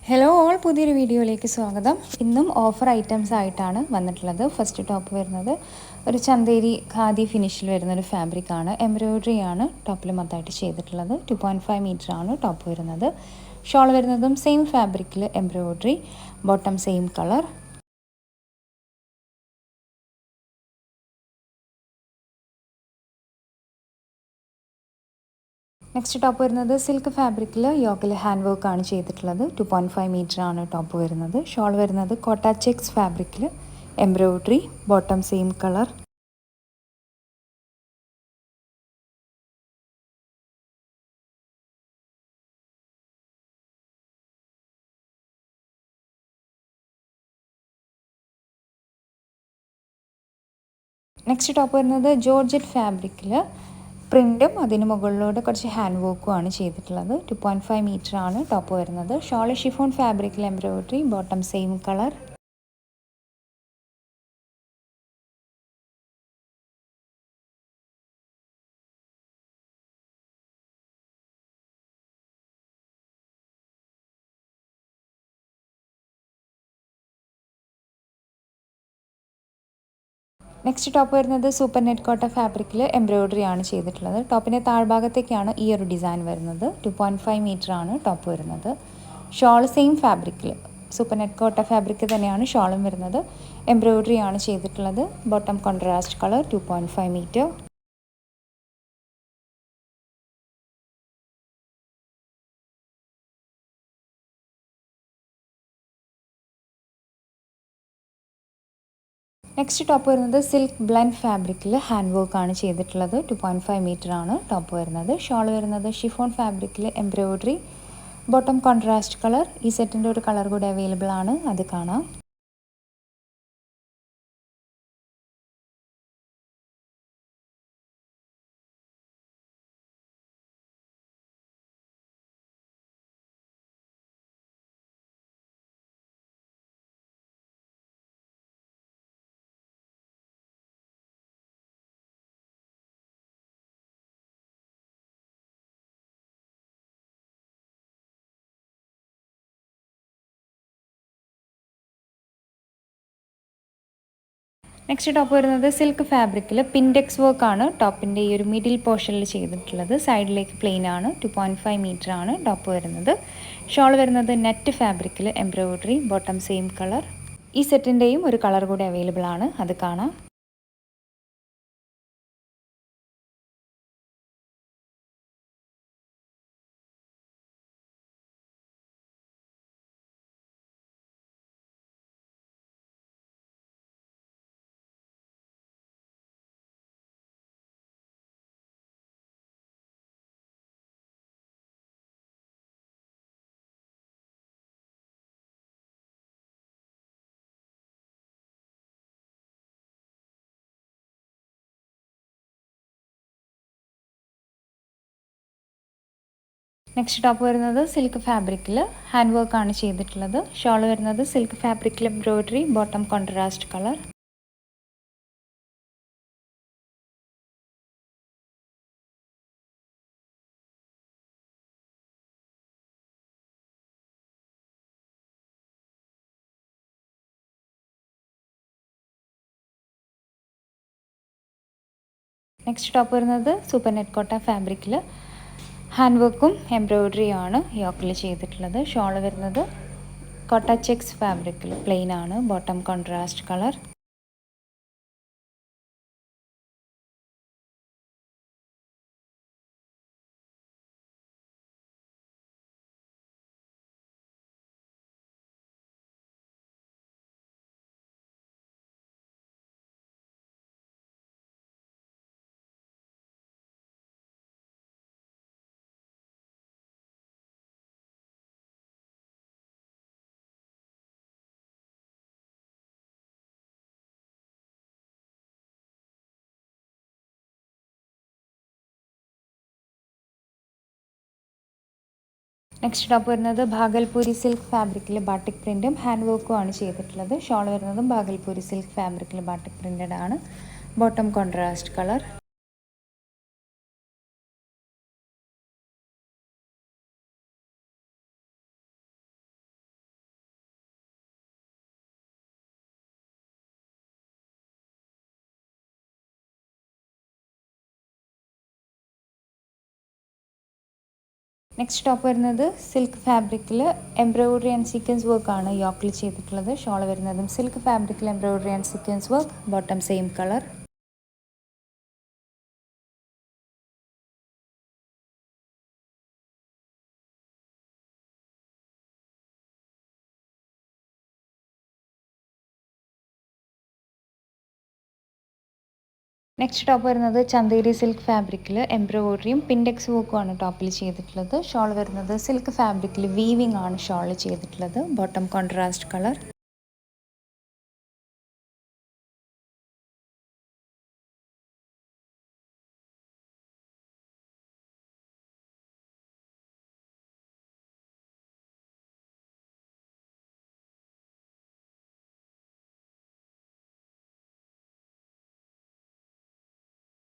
Hello all, പുതിയൊരു വീഡിയോയിലേക്ക് സ്വാഗതം. ഇന്നും ഓഫർ ഐറ്റംസ് ആയിട്ടാണ് വന്നിട്ടുള്ളത്. ഫസ്റ്റ് ടോപ്പ് വരുന്നത് ഒരു ചന്തേരി ഖാദി ഫിനിഷിൽ വരുന്നൊരു ഫാബ്രിക്കാണ്. എംബ്രോയ്ഡറി ആണ് ടോപ്പിൽ മൊത്തമായിട്ട് ചെയ്തിട്ടുള്ളത്. 2.5 മീറ്റർ ആണ് ടോപ്പ് വരുന്നത്. ഷോൾ വരുന്നതും സെയിം ഫാബ്രിക്കിൽ embroidery, bottom same colour. Next top വരുന്നത് സിൽക്ക് ഫാബ്രിക്കിൽ യോക്കിൽ ഹാൻഡ് വർക്ക് ആണ് ചെയ്തിട്ടുള്ളത്. 2.5 മീറ്റർ ആണ് ടോപ്പ് വരുന്നത്. ഷോൾ വരുന്നത് കോട്ട ചെക്സ് ഫാബ്രിക്കിൽ embroidery, bottom same colour. Next top വരുന്നത് ജോർജറ്റ് ഫാബ്രിക്കിൽ പ്രിൻറ്റും അതിന് മുകളിലൂടെ കുറച്ച് ഹാൻഡ് വർക്കും ആണ് ചെയ്തിട്ടുള്ളത്. 2.5 മീറ്റർ ആണ് ടോപ്പ് വരുന്നത്. ഷോൾ ഷിഫോൺ ഫാബ്രിക്കിൽ embroidery, bottom same colour. Next top വരുന്നത് സൂപ്പർ നെറ്റ് കോട്ട ഫാബ്രിക്കിൽ എംബ്രോയ്ഡറി ആണ് ചെയ്തിട്ടുള്ളത്. ടോപ്പിൻ്റെ താഴ്ഭാഗത്തേക്കാണ് ഈ ഒരു ഡിസൈൻ വരുന്നത്. 2.5 മീറ്റർ ആണ് ടോപ്പ് വരുന്നത്. ഷോൾ സെയിം ഫാബ്രിക്കിൽ സൂപ്പർ നെറ്റ് കോട്ട ഫാബ്രിക് തന്നെയാണ് ഷോളും വരുന്നത്. എംബ്രോയ്ഡറി ആണ് ചെയ്തിട്ടുള്ളത്. Bottom contrast colour, 2.5 metre. Next top വരുന്നത് സിൽക്ക് ബ്ലെൻഡ് ഫാബ്രിക്കിൽ ഹാൻഡ് വർക്ക് ആണ് ചെയ്തിട്ടുള്ളത്. 2.5 മീറ്റർ ആണ് ടോപ്പ് വരുന്നത്. ഷോൾ വരുന്നത് ഷിഫോൺ ഫാബ്രിക്കിൽ എംബ്രോയ്ഡറി, ബോട്ടം കോൺട്രാസ്റ്റ് കളർ. ഈ സെറ്റിൻ്റെ ഒരു കളർ കൂടി അവൈലബിൾ ആണ്, അത് കാണാം. നെക്സ്റ്റ് ടോപ്പ് വരുന്നത് സിൽക്ക് ഫാബ്രിക്കിൽ പിൻഡെക്സ് വർക്ക് ആണ് ടോപ്പിൻ്റെ ഈ ഒരു മിഡിൽ പോർഷനിൽ ചെയ്തിട്ടുള്ളത്. സൈഡിലേക്ക് പ്ലെയിൻ ആണ്. 2.5 മീറ്റർ ആണ് ടോപ്പ് വരുന്നത്. ഷോൾ വരുന്നത് നെറ്റ് ഫാബ്രിക്കിൽ എംബ്രോയ്ഡറി, ബോട്ടം സെയിം കളർ. ഈ സെറ്റിൻ്റെയും ഒരു കളർ കൂടി അവൈലബിൾ ആണ്, അത് കാണാം. നെക്സ്റ്റ് ടോപ്പ് വരുന്നത് സിൽക്ക് ഫാബ്രിക്കിൽ ഹാൻഡ് വർക്ക് ആണ് ചെയ്തിട്ടുള്ളത്. ഷോൾ വരുന്നത് സിൽക്ക് ഫാബ്രിക്കിൽ embroidery, bottom contrast colour. Next top വരുന്നത് സൂപ്പർ നെറ്റ് കോട്ട ഫാബ്രിക്കിൽ ഹാൻഡ് വർക്കും എംബ്രോയ്ഡറിയും ആണ് യോക്കിൽ ചെയ്തിട്ടുള്ളത്. ഷോൾ വരുന്നത് കോട്ട ചെക്സ് ഫാബ്രിക്കിൽ പ്ലെയിൻ ആണ്, bottom contrast colour. Next top വരുന്നത് ഭാഗൽപൂരി സിൽക്ക് ഫാബ്രിക്കിൽ ബാട്ടിക് പ്രിൻറ്റും ഹാൻഡ് വർക്കും ആണ് ചെയ്തിട്ടുള്ളത്. ഷോൾ വരുന്നതും ഭാഗൽപൂരി സിൽക്ക് ഫാബ്രിക്കിൽ ബാട്ടിക് പ്രിൻറ്റഡ് ആണ്, bottom contrast colour. Next top വരുന്നത് സിൽക്ക് ഫാബ്രിക്കിൽ എംബ്രോയിഡറി ആൻഡ് സീക്വൻസ് വർക്കാണ് യോക്കിൽ ചെയ്തിട്ടുള്ളത്. ഷോൾ വരുന്നതും സിൽക്ക് ഫാബ്രിക്കിൽ embroidery and sequence work, bottom same colour. Next top വരുന്നത് ചന്തേരി സിൽക്ക് ഫാബ്രിക്കിൽ എംബ്രോയിഡറിയും പിൻഡെക്സ് വർക്കുമാണ് ടോപ്പിൽ ചെയ്തിട്ടുള്ളത്. ഷോൾ വരുന്നത് സിൽക്ക് ഫാബ്രിക്കിൽ വീവിംഗ് ആണ് ഷോൾ ചെയ്തിട്ടുള്ളത്. Bottom contrast colour.